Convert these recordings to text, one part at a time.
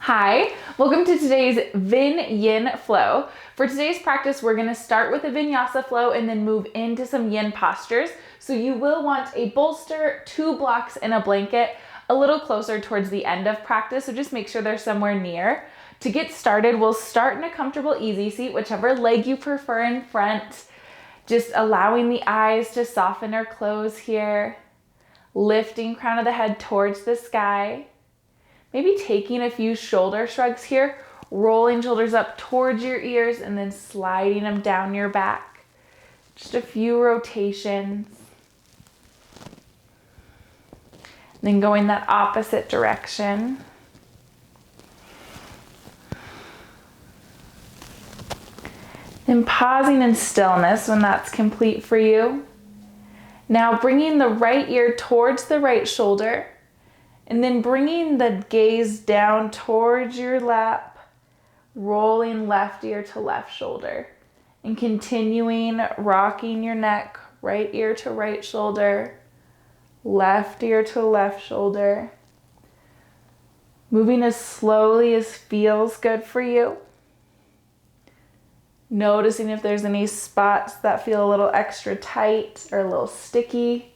Hi, welcome to today's Yin Flow. For today's practice, we're gonna start with a vinyasa flow and then move into some yin postures. So you will want a bolster, 2 blocks, and a blanket a little closer towards the end of practice, so just make sure they're somewhere near. To get started, we'll start in a comfortable easy seat, whichever leg you prefer in front. Just allowing the eyes to soften or close here. Lifting crown of the head towards the sky. Maybe taking a few shoulder shrugs here, rolling shoulders up towards your ears and then sliding them down your back. Just a few rotations. Then going that opposite direction. Then pausing in stillness when that's complete for you. Now bringing the right ear towards the right shoulder. And then bringing the gaze down towards your lap, rolling left ear to left shoulder, and continuing rocking your neck, right ear to right shoulder, left ear to left shoulder. Moving as slowly as feels good for you. Noticing if there's any spots that feel a little extra tight or a little sticky,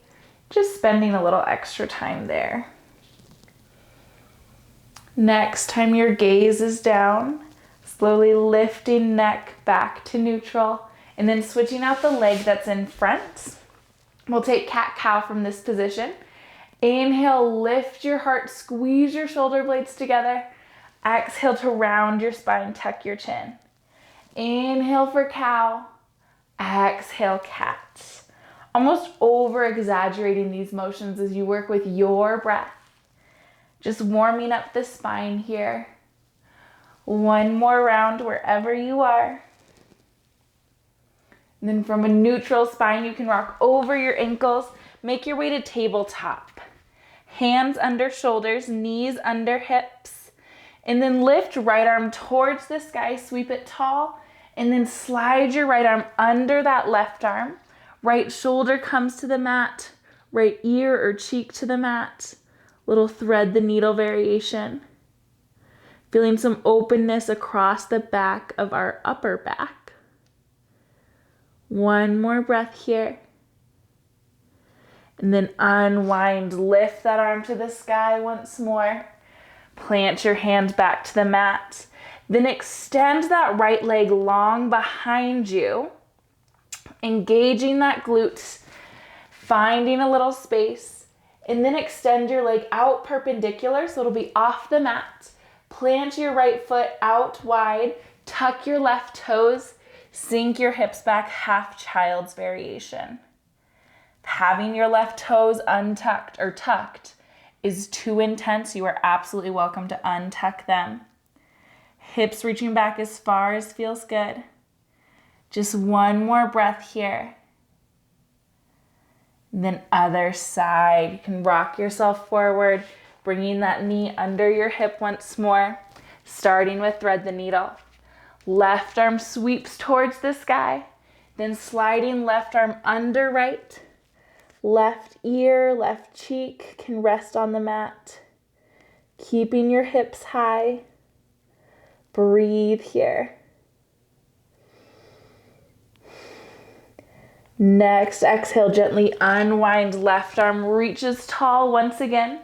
just spending a little extra time there. Next time your gaze is down, slowly lifting neck back to neutral and then switching out the leg that's in front. We'll take cat-cow from this position. Inhale, lift your heart, squeeze your shoulder blades together. Exhale to round your spine, tuck your chin. Inhale for cow, exhale cat. Almost over-exaggerating these motions as you work with your breath. Just warming up the spine here. One more round wherever you are. And then from a neutral spine, you can rock over your ankles. Make your way to tabletop. Hands under shoulders, knees under hips. And then lift right arm towards the sky, sweep it tall. And then slide your right arm under that left arm. Right shoulder comes to the mat. Right ear or cheek to the mat. Little thread the needle variation. Feeling some openness across the back of our upper back. One more breath here. And then unwind, lift that arm to the sky once more. Plant your hand back to the mat. Then extend that right leg long behind you. Engaging that glute, finding a little space. And then extend your leg out perpendicular, so it'll be off the mat. Plant your right foot out wide, tuck your left toes, sink your hips back, half child's variation. Having your left toes untucked or tucked is too intense. You are absolutely welcome to untuck them. Hips reaching back as far as feels good. Just one more breath here. Then other side, you can rock yourself forward, bringing that knee under your hip once more, starting with thread the needle. Left arm sweeps towards the sky, then sliding left arm under right. Left ear, left cheek can rest on the mat. Keeping your hips high. Breathe here. Next, exhale, gently unwind left arm, reaches tall once again.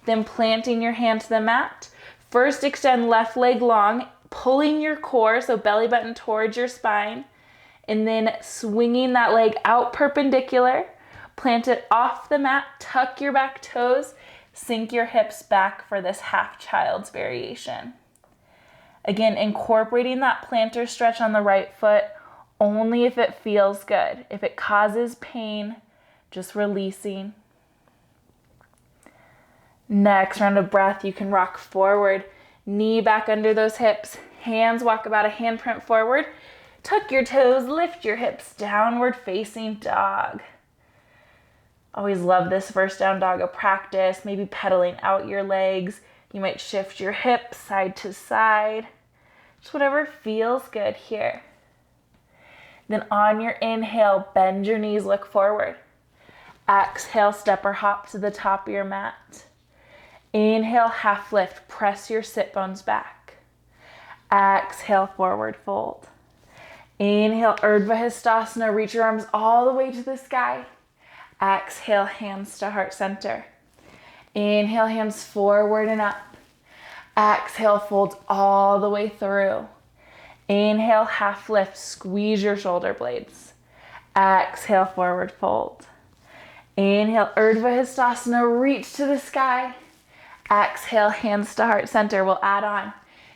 Then planting your hand to the mat. First, extend left leg long, pulling your core, so belly button towards your spine. And then swinging that leg out perpendicular. Plant it off the mat, tuck your back toes, sink your hips back for this half child's variation. Again, incorporating that plantar stretch on the right foot, only if it feels good. If it causes pain, just releasing. Next round of breath, you can rock forward, knee back under those hips, hands walk about a handprint forward, tuck your toes, lift your hips, downward facing dog. Always love this first down dog of practice, maybe pedaling out your legs. You might shift your hips side to side, just whatever feels good here. Then on your inhale, bend your knees, look forward. Exhale, step or hop to the top of your mat. Inhale, half lift, press your sit bones back. Exhale, forward fold. Inhale, Urdhva Hastasana, reach your arms all the way to the sky. Exhale, hands to heart center. Inhale, hands forward and up. Exhale, fold all the way through. Inhale, half lift, squeeze your shoulder blades. Exhale, forward fold. Inhale, Urdhva Hastasana, reach to the sky. Exhale, hands to heart center. We'll add on.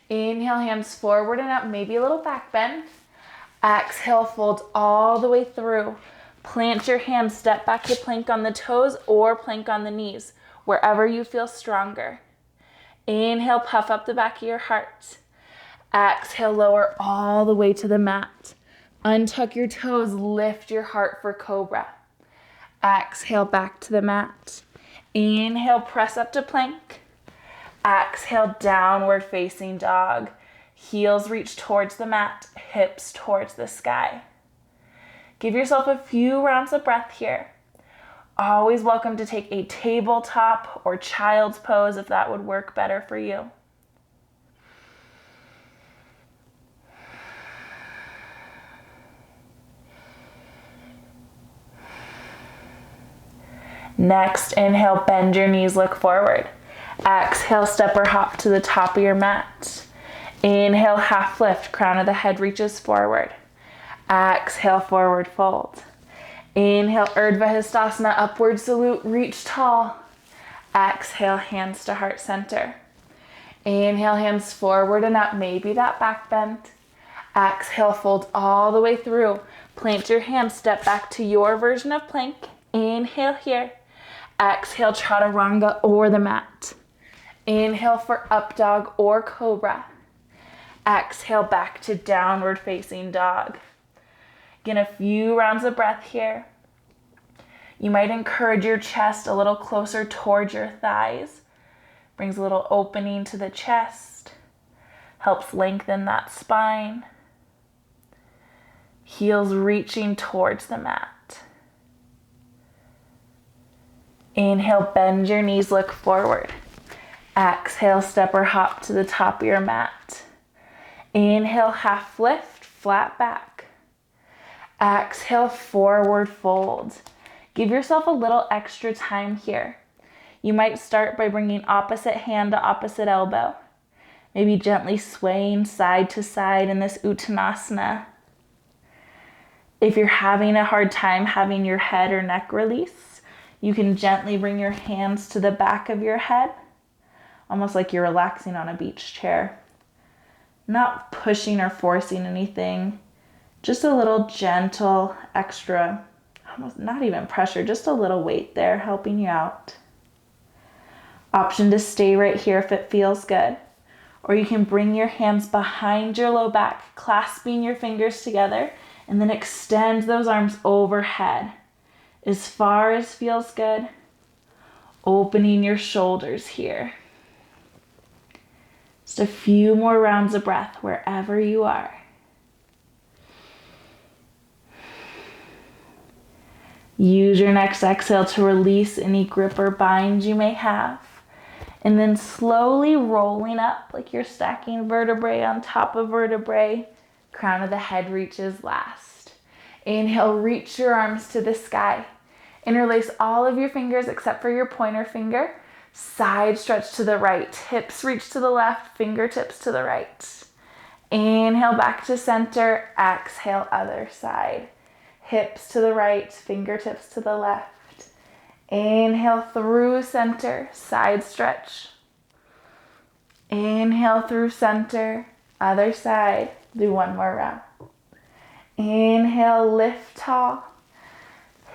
Inhale, hands forward and up, maybe a little back bend. Exhale, fold all the way through. Plant your hands, step back to plank on the toes or plank on the knees, wherever you feel stronger. Inhale, puff up the back of your heart. Exhale, lower all the way to the mat. Untuck your toes, lift your heart for cobra. Exhale, back to the mat. Inhale, press up to plank. Exhale, downward facing dog. Heels reach towards the mat, hips towards the sky. Give yourself a few rounds of breath here. Always welcome to take a tabletop or child's pose if that would work better for you. Next, inhale, bend your knees, look forward. Exhale, step or hop to the top of your mat. Inhale, half lift, crown of the head reaches forward. Exhale, forward fold. Inhale, Urdhva Hastasana, upward salute, reach tall. Exhale, hands to heart center. Inhale, hands forward and up, maybe that back bend. Exhale, fold all the way through. Plant your hands, step back to your version of plank. Inhale here. Exhale, chaturanga or the mat. Inhale for up dog or cobra. Exhale, back to downward facing dog. Again, a few rounds of breath here. You might encourage your chest a little closer towards your thighs. Brings a little opening to the chest. Helps lengthen that spine. Heels reaching towards the mat. Inhale, bend your knees, look forward. Exhale, step or hop to the top of your mat. Inhale, half lift, flat back. Exhale, forward fold. Give yourself a little extra time here. You might start by bringing opposite hand to opposite elbow. Maybe gently swaying side to side in this Uttanasana. If you're having a hard time having your head or neck release, you can gently bring your hands to the back of your head, almost like you're relaxing on a beach chair. Not pushing or forcing anything, just a little gentle extra, almost not even pressure, just a little weight there helping you out. Option to stay right here if it feels good. Or you can bring your hands behind your low back, clasping your fingers together, and then extend those arms overhead as far as feels good. Opening your shoulders here. Just a few more rounds of breath wherever you are. Use your next exhale to release any grip or bind you may have. And then slowly rolling up like you're stacking vertebrae on top of vertebrae. Crown of the head reaches last. Inhale, reach your arms to the sky. Interlace all of your fingers except for your pointer finger. Side stretch to the right. Hips reach to the left, fingertips to the right. Inhale, back to center. Exhale, other side. Hips to the right, fingertips to the left. Inhale through center, side stretch. Inhale through center, other side. Do one more round. Inhale, lift tall.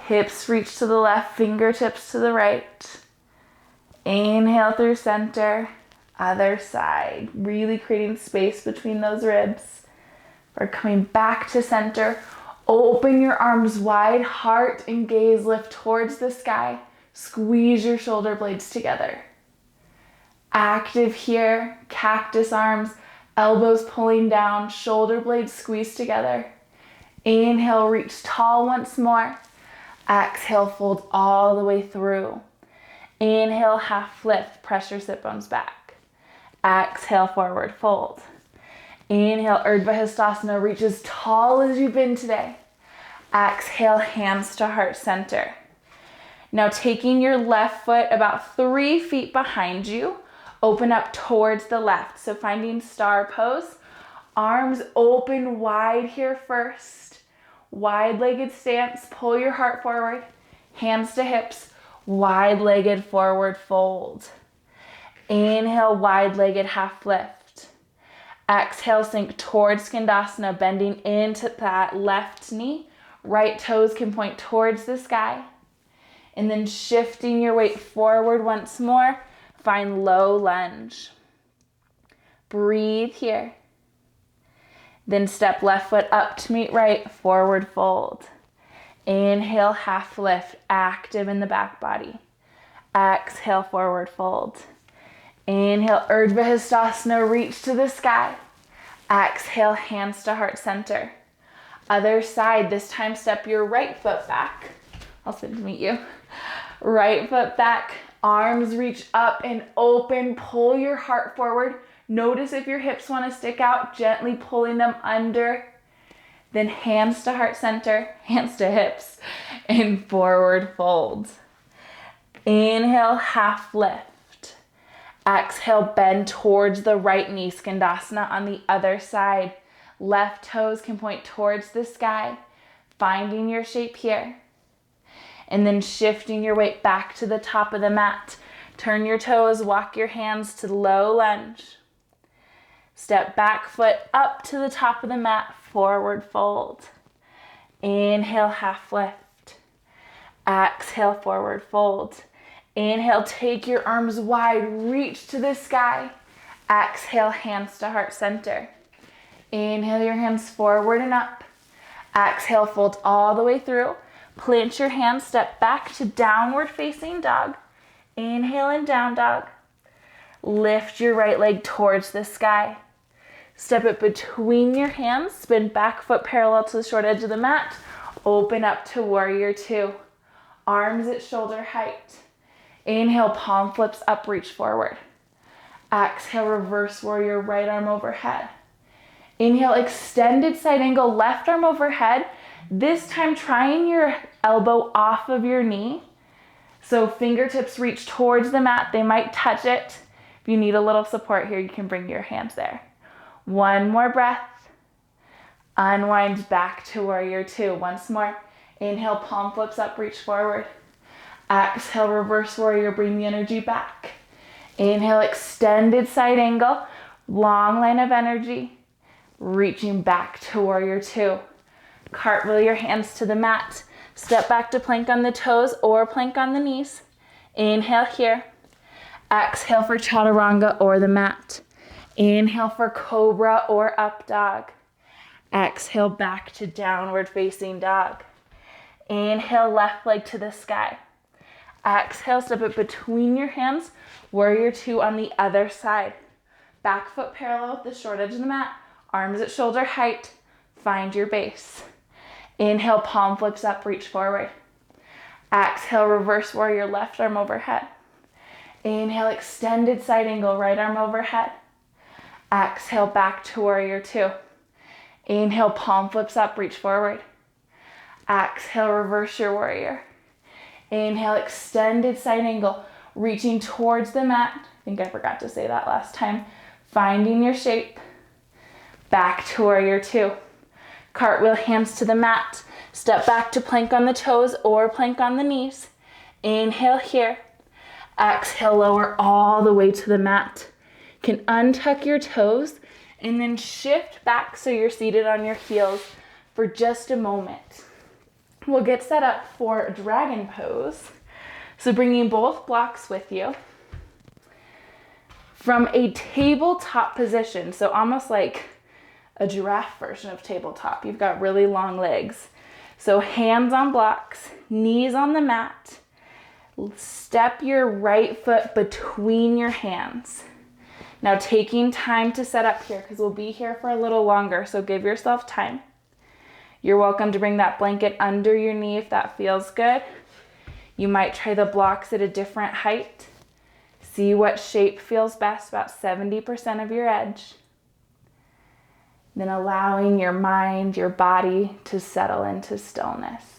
Hips reach to the left, fingertips to the right. Inhale through center, other side. Really creating space between those ribs. We're coming back to center. Open your arms wide, heart and gaze lift towards the sky. Squeeze your shoulder blades together. Active here, cactus arms, elbows pulling down, shoulder blades squeeze together. Inhale, reach tall once more. Exhale, fold all the way through. Inhale, half lift, press your sit bones back. Exhale, forward fold. Inhale, Urdhva Hastasana, reach as tall as you've been today. Exhale, hands to heart center. Now taking your left foot about 3 feet behind you, open up towards the left. So finding star pose, arms open wide here first. Wide-legged stance, pull your heart forward, hands to hips, wide-legged forward fold. Inhale, wide-legged half lift. Exhale, sink towards Skandasana, bending into that left knee. Right toes can point towards the sky. And then shifting your weight forward once more, find low lunge. Breathe here. Then step left foot up to meet right, forward fold. Inhale, half lift, active in the back body. Exhale, forward fold. Inhale, Urdhva Hastasana, reach to the sky. Exhale, hands to heart center. Other side, this time step your right foot back. I'll sit to meet you. Right foot back, arms reach up and open, pull your heart forward. Notice if your hips want to stick out, gently pulling them under. Then hands to heart center, hands to hips, and forward fold. Inhale, half lift. Exhale, bend towards the right knee, Skandasana on the other side. Left toes can point towards the sky, finding your shape here. And then shifting your weight back to the top of the mat. Turn your toes, walk your hands to low lunge. Step back foot up to the top of the mat, forward fold. Inhale, half lift. Exhale, forward fold. Inhale, take your arms wide, reach to the sky. Exhale, hands to heart center. Inhale your hands forward and up. Exhale, fold all the way through. Plant your hands, step back to downward facing dog. Inhale and down dog. Lift your right leg towards the sky. Step it between your hands, spin back foot parallel to the short edge of the mat. Open up to warrior two. Arms at shoulder height. Inhale, palm flips up, reach forward. Exhale, reverse warrior, right arm overhead. Inhale, extended side angle, left arm overhead. This time, trying your elbow off of your knee. So fingertips reach towards the mat. They might touch it. If you need a little support here, you can bring your hands there. One more breath. Unwind back to warrior two. Once more. Inhale, palm flips up, reach forward. Exhale, reverse warrior, bring the energy back. Inhale, extended side angle, long line of energy, reaching back to warrior two. Cartwheel your hands to the mat. Step back to plank on the toes or plank on the knees. Inhale here. Exhale for chaturanga or the mat. Inhale for cobra or up dog. Exhale back to downward facing dog. Inhale, left leg to the sky. Exhale, step it between your hands. Warrior two on the other side. Back foot parallel with the short edge of the mat. Arms at shoulder height. Find your base. Inhale, palm flips up, reach forward. Exhale, reverse warrior, left arm overhead. Inhale, extended side angle, right arm overhead. Exhale, back to warrior two. Inhale, palm flips up, reach forward. Exhale, reverse your warrior. Inhale, extended side angle, reaching towards the mat. I think I forgot to say that last time. Finding your shape. Back to warrior two. Cartwheel hands to the mat. Step back to plank on the toes or plank on the knees. Inhale here. Exhale, lower all the way to the mat. You can untuck your toes and then shift back so you're seated on your heels for just a moment. We'll get set up for dragon pose. So bringing both blocks with you. From a tabletop position, so almost like a giraffe version of tabletop. You've got really long legs. So hands on blocks, knees on the mat. Step your right foot between your hands. Now taking time to set up here because we'll be here for a little longer, so give yourself time. You're welcome to bring that blanket under your knee if that feels good. You might try the blocks at a different height. See what shape feels best, about 70% of your edge. Then allowing your mind, your body to settle into stillness.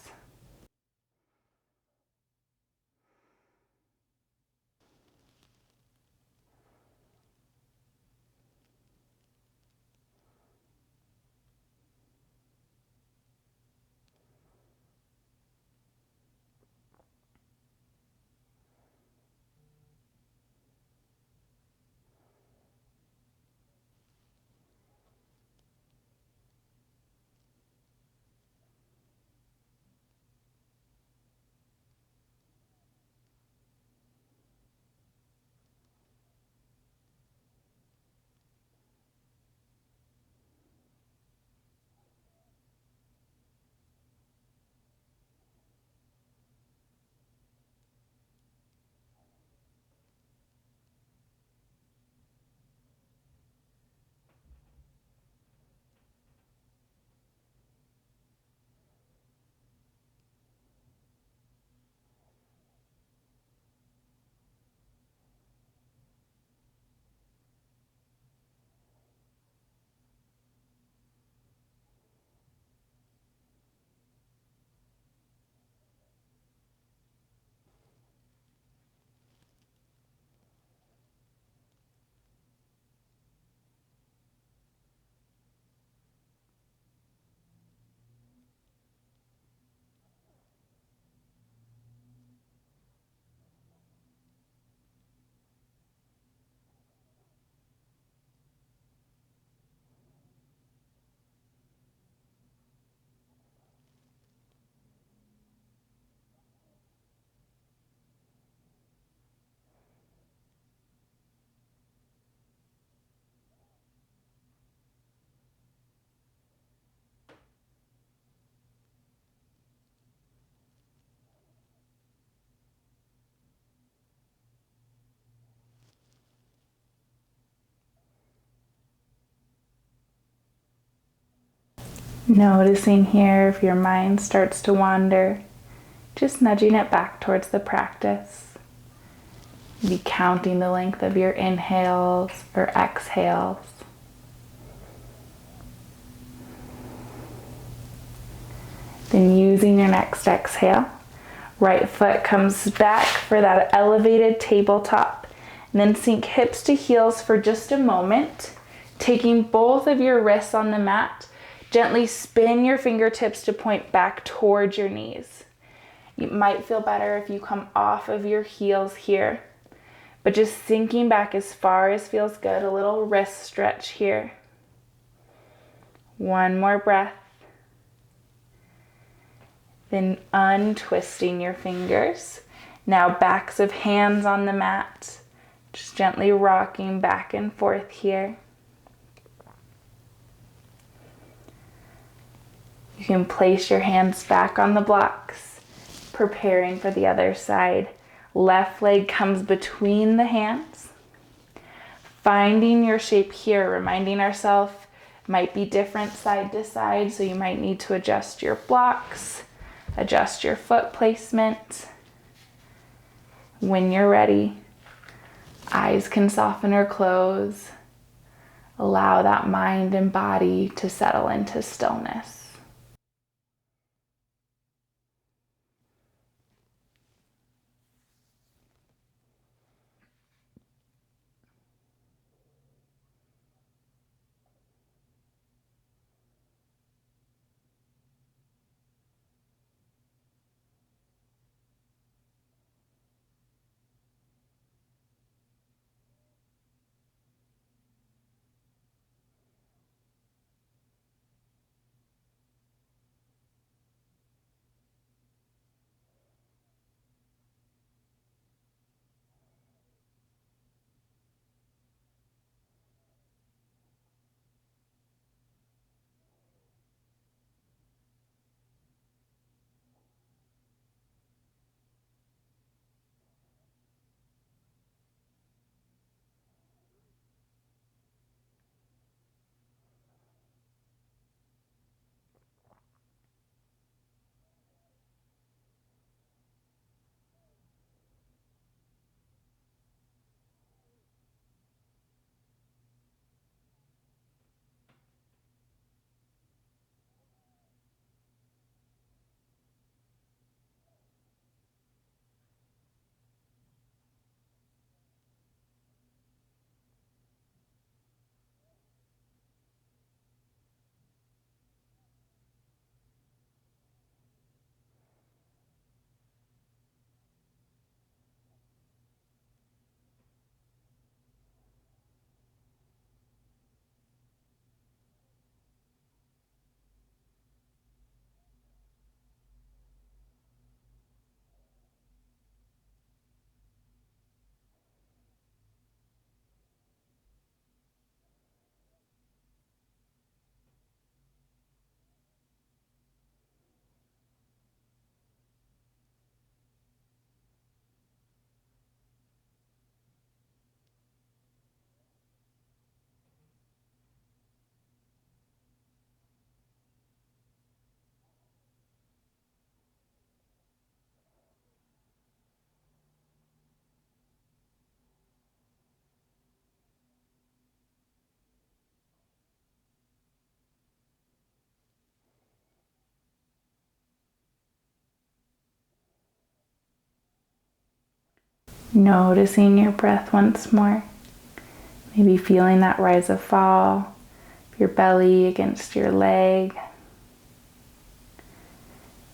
Noticing here if your mind starts to wander, just nudging it back towards the practice. Be counting the length of your inhales or exhales. Then using your next exhale, right foot comes back for that elevated tabletop. And then sink hips to heels for just a moment, taking both of your wrists on the mat. Gently spin your fingertips to point back towards your knees. It might feel better if you come off of your heels here, but just sinking back as far as feels good. A little wrist stretch here. One more breath. Then untwisting your fingers. Now backs of hands on the mat. Just gently rocking back and forth here. You can place your hands back on the blocks, preparing for the other side. Left leg comes between the hands. Finding your shape here, reminding ourselves might be different side to side, so you might need to adjust your blocks, adjust your foot placement. When you're ready, eyes can soften or close. Allow that mind and body to settle into stillness. Noticing your breath once more. Maybe feeling that rise or fall, your belly against your leg.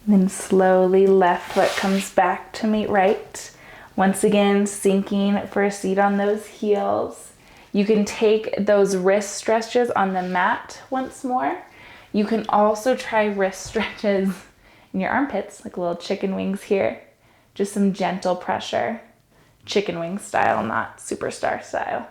Then slowly left foot comes back to meet right. Once again, sinking for a seat on those heels. You can take those wrist stretches on the mat once more. You can also try wrist stretches in your armpits, like little chicken wings here. Just some gentle pressure. Chicken wing style, not superstar style.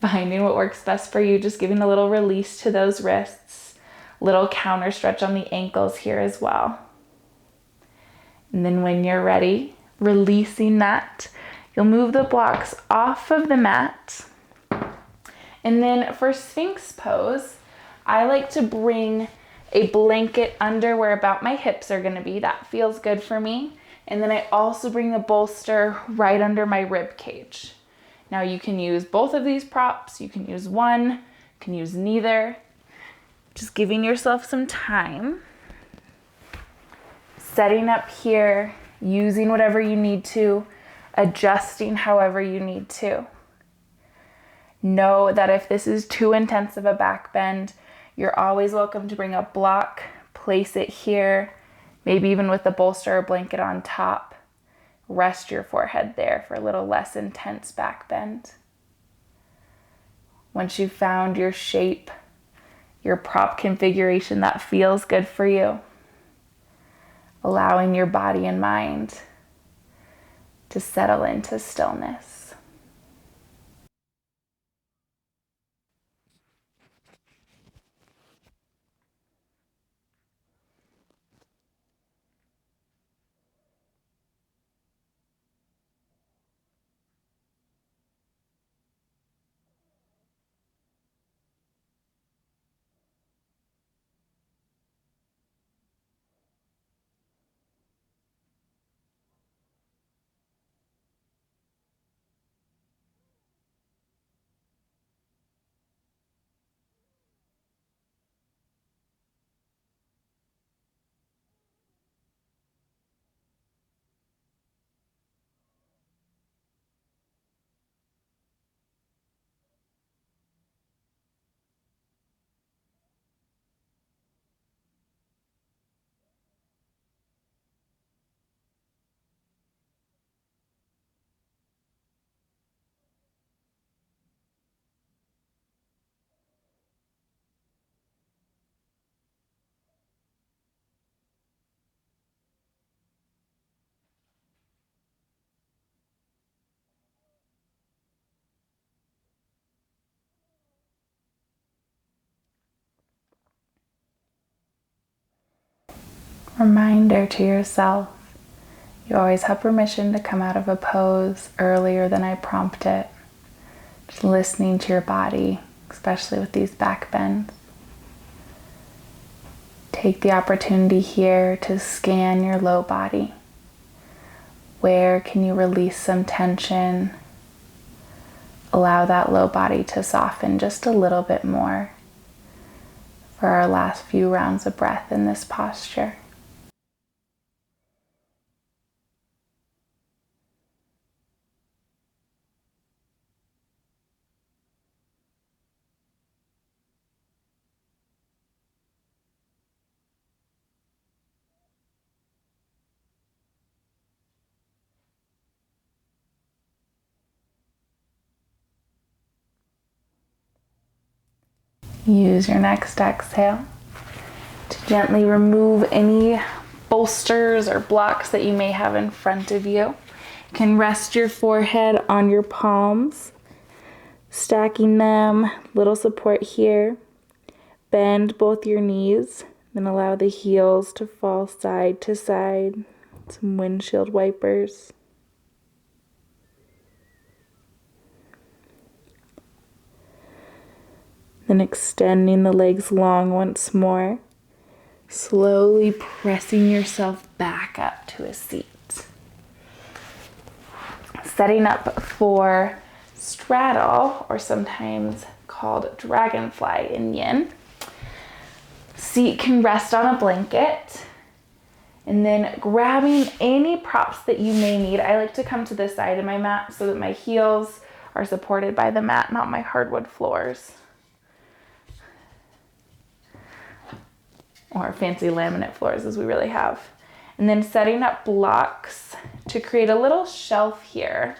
Finding what works best for you, just giving a little release to those wrists. Little counter stretch on the ankles here as well. And then when you're ready, releasing that, you'll move the blocks off of the mat. And then for Sphinx pose, I like to bring a blanket under where about my hips are gonna be. That feels good for me. And then I also bring the bolster right under my rib cage. Now you can use both of these props. You can use one, you can use neither. Just giving yourself some time. Setting up here, using whatever you need to, adjusting however you need to. Know that if this is too intense of a back bend, you're always welcome to bring a block, place it here, maybe even with a bolster or blanket on top. Rest your forehead there for a little less intense back bend. Once you've found your shape, your prop configuration that feels good for you, allowing your body and mind to settle into stillness. Reminder to yourself, you always have permission to come out of a pose earlier than I prompt it. Just listening to your body, especially with these back bends. Take the opportunity here to scan your low body. Where can you release some tension? Allow that low body to soften just a little bit more for our last few rounds of breath in this posture. Use your next exhale to gently remove any bolsters or blocks that you may have in front of you. You can rest your forehead on your palms, stacking them, little support here. Bend both your knees, then allow the heels to fall side to side. Some windshield wipers. Then extending the legs long once more. Slowly pressing yourself back up to a seat. Setting up for straddle, or sometimes called dragonfly in Yin. Seat can rest on a blanket. And then grabbing any props that you may need. I like to come to this side of my mat so that my heels are supported by the mat, not my hardwood floors. Or fancy laminate floors as we really have. And then setting up blocks to create a little shelf here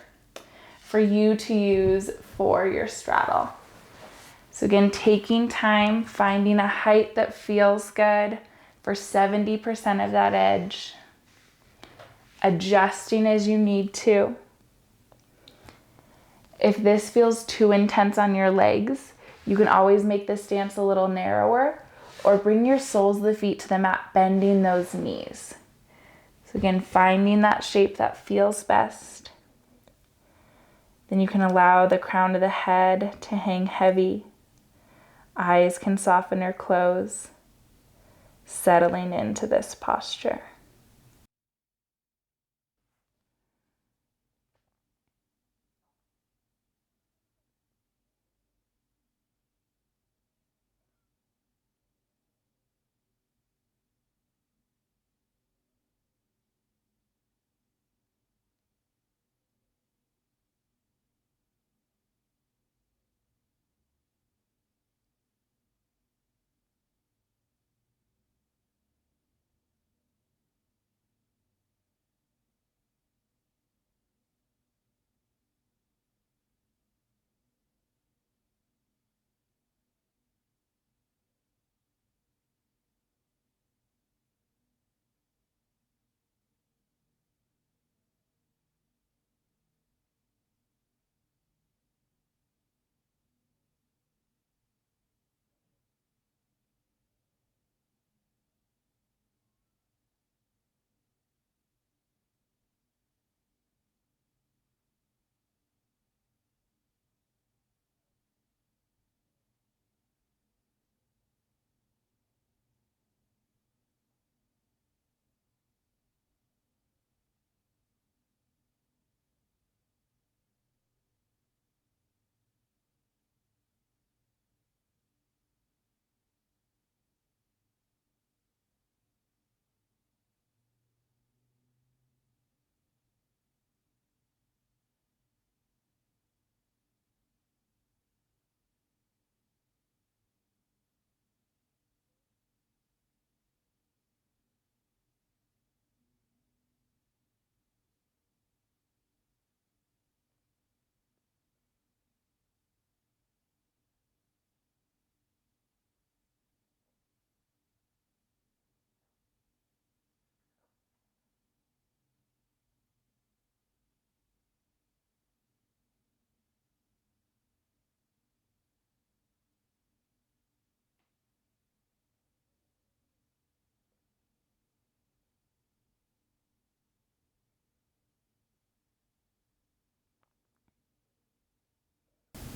for you to use for your straddle. So again, taking time, finding a height that feels good for 70% of that edge, adjusting as you need to. If this feels too intense on your legs, you can always make the stance a little narrower or bring your soles of the feet to the mat, bending those knees. So again, finding that shape that feels best. Then you can allow the crown of the head to hang heavy. Eyes can soften or close, settling into this posture.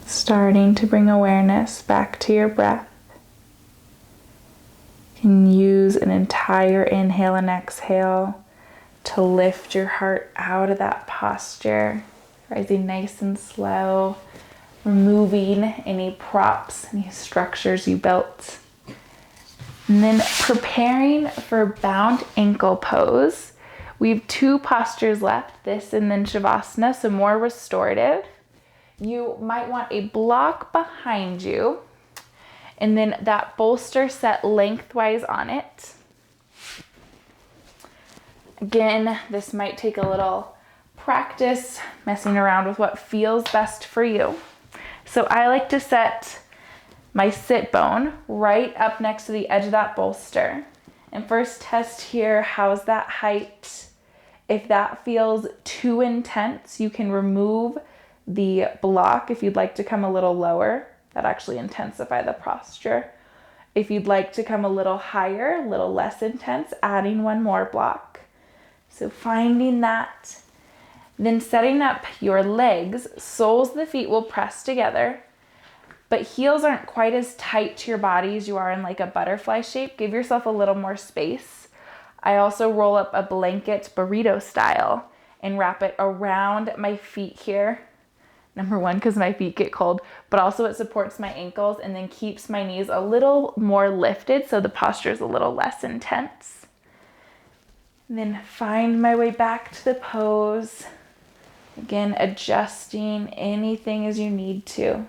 Starting to bring awareness back to your breath. You can use an entire inhale and exhale to lift your heart out of that posture, rising nice and slow, removing any props, any structures you built. And then preparing for bound ankle pose. We have 2 postures left, this and then Shavasana, so more restorative. You might want a block behind you and then that bolster set lengthwise on it. Again, this might take a little practice messing around with what feels best for you. So I like to set my sit bone right up next to the edge of that bolster. And first test here, how's that height? If that feels too intense, you can remove the block if you'd like to come a little lower. That actually intensify the posture. If you'd like to come a little higher, a little less intense, adding one more block. So finding that. Then setting up your legs, soles of the feet will press together, but heels aren't quite as tight to your body as you are in like a butterfly shape. Give yourself a little more space. I also roll up a blanket burrito style and wrap it around my feet here. Number one, because my feet get cold, but also it supports my ankles and then keeps my knees a little more lifted so the posture is a little less intense. And then find my way back to the pose. Again, adjusting anything as you need to.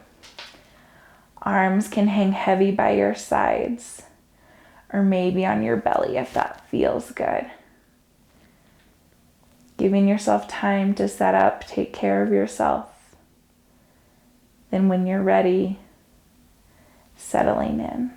Arms can hang heavy by your sides, or maybe on your belly if that feels good. Giving yourself time to set up, take care of yourself. Then when you're ready, settling in.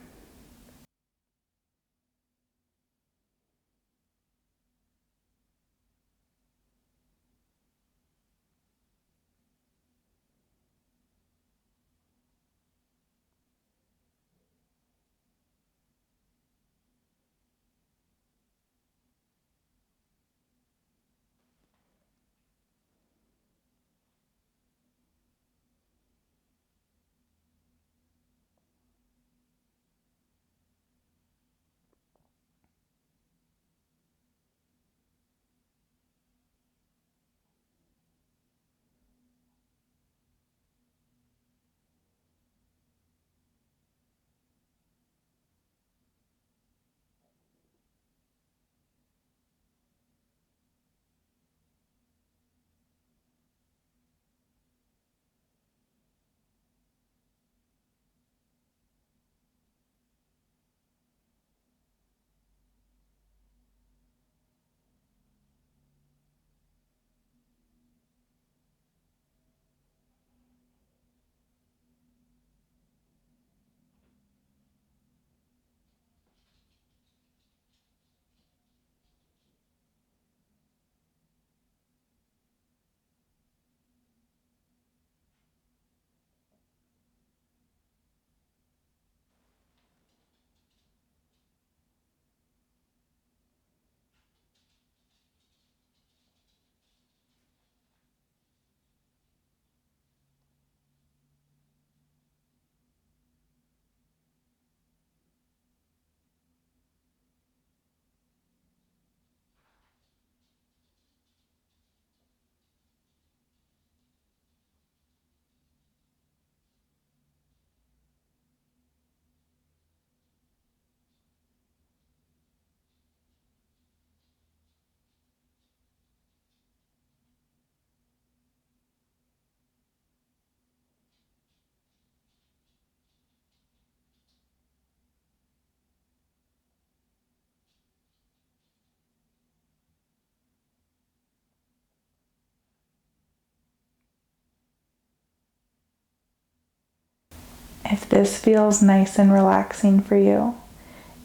If this feels nice and relaxing for you,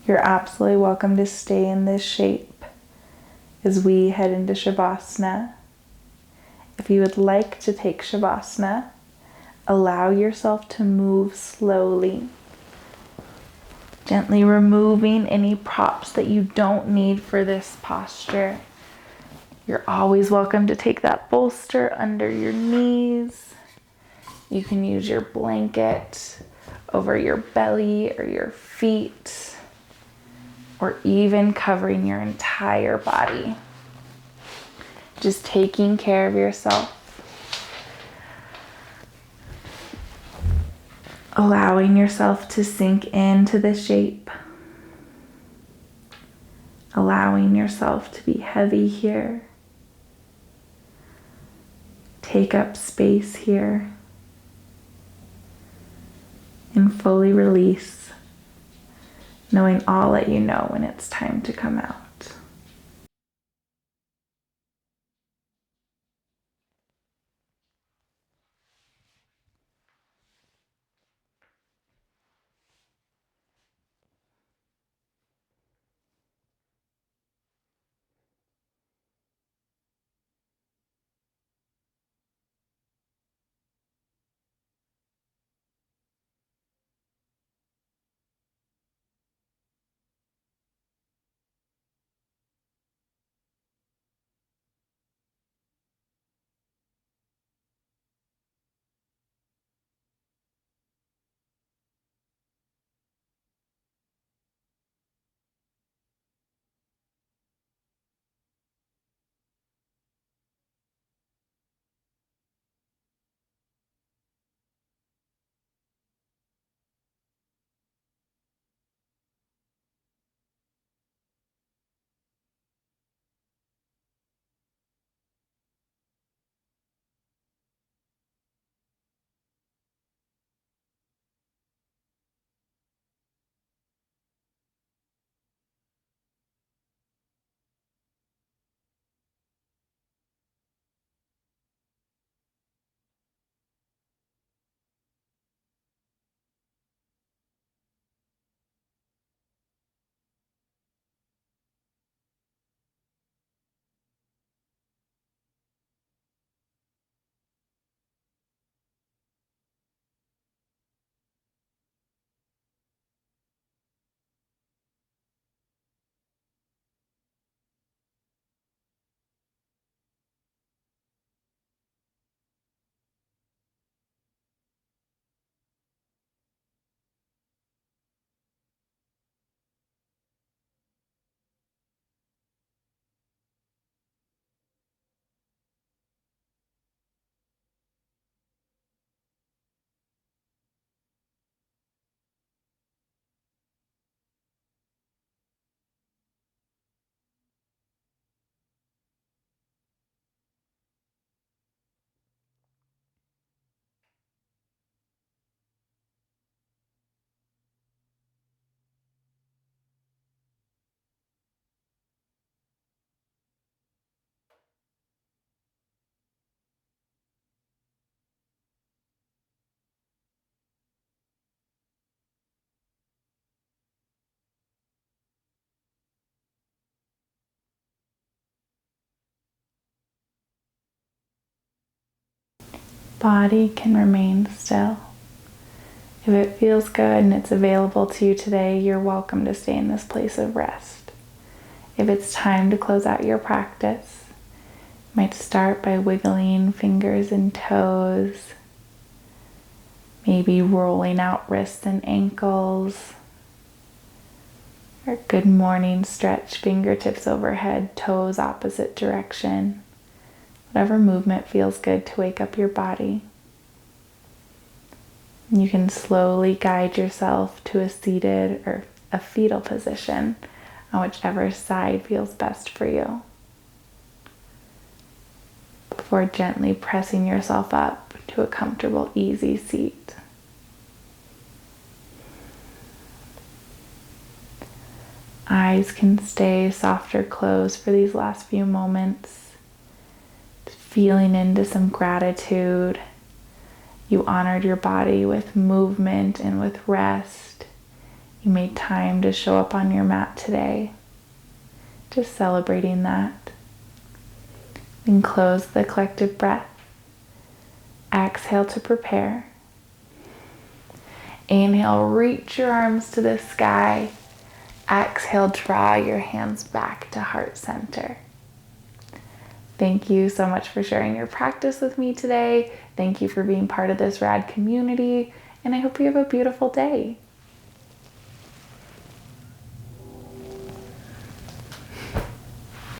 you're absolutely welcome to stay in this shape as we head into Shavasana. If you would like to take Shavasana, allow yourself to move slowly, gently removing any props that you don't need for this posture. You're always welcome to take that bolster under your knees. You can use your blanket over your belly or your feet, or even covering your entire body. Just taking care of yourself. Allowing yourself to sink into the shape. Allowing yourself to be heavy here. Take up space here. And fully release, knowing all that you know when it's time to come out. body can remain still. If it feels good and it's available to you today, you're welcome to stay in this place of rest. If it's time to close out your practice, you might start by wiggling fingers and toes, maybe rolling out wrists and ankles, or good morning stretch, fingertips overhead, toes opposite direction. Whatever movement feels good to wake up your body. You can slowly guide yourself to a seated or a fetal position on whichever side feels best for you, before gently pressing yourself up to a comfortable, easy seat. Eyes can stay soft or closed for these last few moments, just feeling into some gratitude. You honored your body with movement and with rest. You made time to show up on your mat today. Just celebrating that. Then close the collective breath. Exhale to prepare. Inhale, reach your arms to the sky. Exhale, draw your hands back to heart center. Thank you so much for sharing your practice with me today. Thank you for being part of this rad community, and I hope you have a beautiful day.